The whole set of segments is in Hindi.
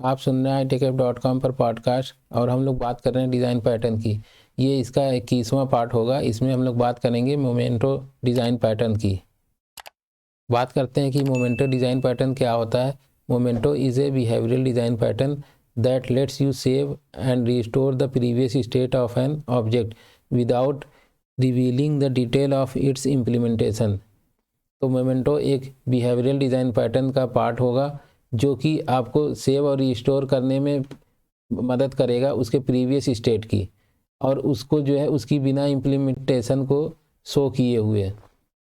आप सुन रहे हैं itech.com पर पॉडकास्ट और हम लोग बात कर रहे हैं डिज़ाइन पैटर्न की। ये इसका 21वां पार्ट होगा। इसमें हम लोग बात करेंगे मोमेंटो डिज़ाइन पैटर्न की। बात करते हैं कि मोमेंटो डिज़ाइन पैटर्न क्या होता है। Memento is a behavioural design pattern that let's you save and restore the previous state of an object without revealing the detail of its implementation. तो मोमेंटो एक बिहेवियरल डिज़ाइन पैटर्न का पार्ट होगा जो कि आपको सेव और रिस्टोर करने में मदद करेगा उसके प्रीवियस स्टेट की, और उसको जो है उसकी बिना इम्प्लीमेंटेशन को शो किए हुए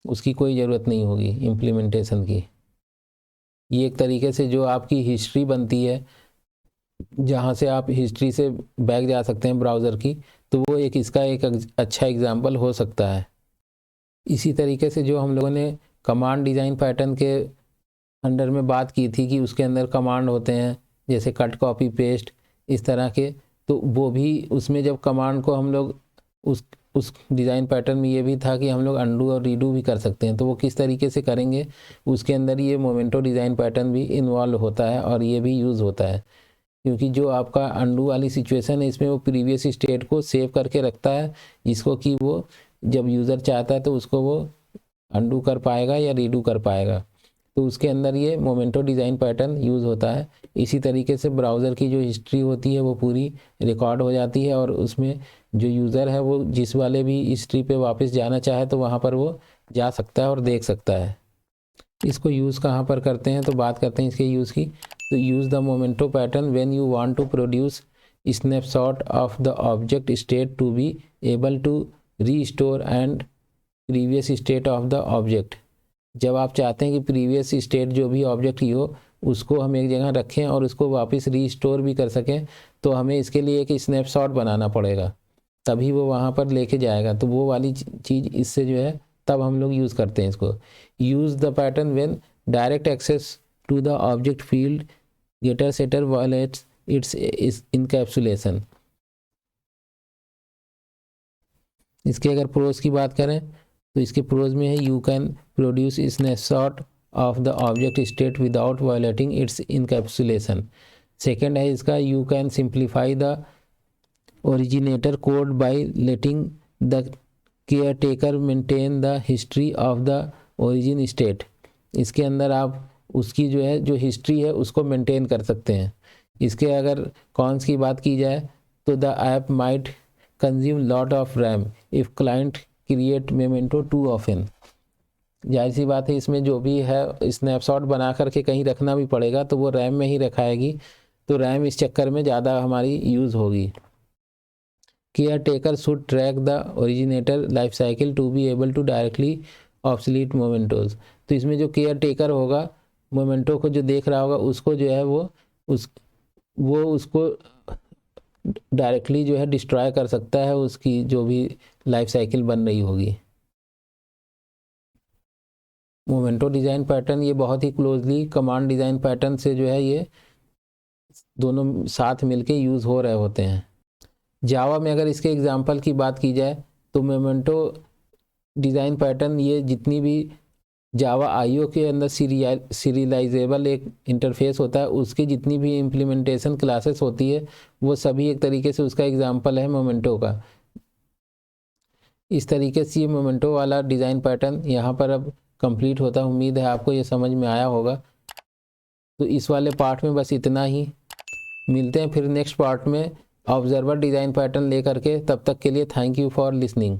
उसकी कोई ज़रूरत नहीं होगी इम्प्लीमेंटेशन की। ये एक तरीके से जो आपकी हिस्ट्री बनती है, जहाँ से आप हिस्ट्री से बैक जा सकते हैं ब्राउज़र की, तो वो एक इसका एक अच्छा एग्जाम्पल हो सकता है। इसी तरीके से जो हम लोगों ने कमांड डिज़ाइन पैटर्न के अंडर में बात की थी कि उसके अंदर कमांड होते हैं जैसे कट कॉपी पेस्ट इस तरह के, तो वो भी उसमें जब कमांड को हम लोग उस डिज़ाइन पैटर्न में ये भी था कि हम लोग अंडू और रीडू भी कर सकते हैं। तो वो किस तरीके से करेंगे उसके अंदर ये मोमेंटो डिज़ाइन पैटर्न भी इन्वॉल्व होता है और ये भी यूज़ होता है, क्योंकि जो आपका अंडू वाली सिचुएशन है इसमें वो प्रीवियस स्टेट को सेव करके रखता है, जिसको कि वो जब यूज़र चाहता है तो उसको वो अंडू कर पाएगा या रीडू कर पाएगा। तो उसके अंदर ये मोमेंटो डिज़ाइन पैटर्न यूज़ होता है। इसी तरीके से ब्राउज़र की जो हिस्ट्री होती है वो पूरी रिकॉर्ड हो जाती है, और उसमें जो यूज़र है वो जिस वाले भी हिस्ट्री पे वापस जाना चाहे तो वहाँ पर वो जा सकता है और देख सकता है। इसको यूज़ कहाँ पर करते हैं, तो बात करते हैं इसके यूज़ की। तो use the memento pattern when you want to produce snapshot of the object state to be able to restore and previous state of the object. जब आप चाहते हैं कि प्रीवियस स्टेट जो भी ऑब्जेक्ट ही हो उसको हम एक जगह रखें और उसको वापस रीस्टोर भी कर सकें, तो हमें इसके लिए एक स्नैपशॉट बनाना पड़ेगा, तभी वो वहाँ पर लेके जाएगा। तो वो वाली चीज़ इससे जो है तब हम लोग यूज़ करते हैं इसको। Use the pattern when direct access to the object field getter setter violates its encapsulation. इसके अगर प्रोज की बात करें तो इसके प्रोज में है you can produce snapshot of the object state without violating its encapsulation. Second है इसका you can simplify the originator code by letting the caretaker maintain the history of the origin state. इसके अंदर आप उसकी जो है जो हिस्ट्री है उसको मेंटेन कर सकते हैं। इसके अगर कॉन्स की बात की जाए तो the app might consume lot of RAM if client create memento too often. जाहिर सी बात है इसमें जो भी है स्नैपशॉट बना करके कहीं रखना भी पड़ेगा, तो वो रैम में ही रखाएगी, तो रैम इस चक्कर में ज़्यादा हमारी यूज़ होगी। Caretaker should track the originator life cycle to be able to directly obsolete mementos. तो इसमें जो केयर टेकर होगा मोमेंटो को जो देख रहा होगा उसको जो है वो उसको डायरेक्टली जो है डिस्ट्रॉय कर सकता है, उसकी जो भी लाइफ साइकिल बन रही होगी। मोमेंटो डिज़ाइन पैटर्न ये बहुत ही क्लोजली कमांड डिज़ाइन पैटर्न से जो है ये दोनों साथ मिलके यूज़ हो रहे होते हैं। जावा में अगर इसके एग्जांपल की बात की जाए तो मोमेंटो डिज़ाइन पैटर्न ये जितनी भी जावा आईओ के अंदर सीरियलाइजेबल एक इंटरफेस होता है, उसकी जितनी भी इम्प्लीमेंटेशन क्लासेस होती है वो सभी एक तरीके से उसका एग्जांपल है मोमेंटो का। इस तरीके से ये मोमेंटो वाला डिज़ाइन पैटर्न यहाँ पर अब कंप्लीट होता है। उम्मीद है आपको ये समझ में आया होगा। तो इस वाले पार्ट में बस इतना ही, मिलते हैं फिर नेक्स्ट पार्ट में ऑब्जर्वर डिज़ाइन पैटर्न लेकर के। तब तक के लिए थैंक यू फॉर लिसनिंग।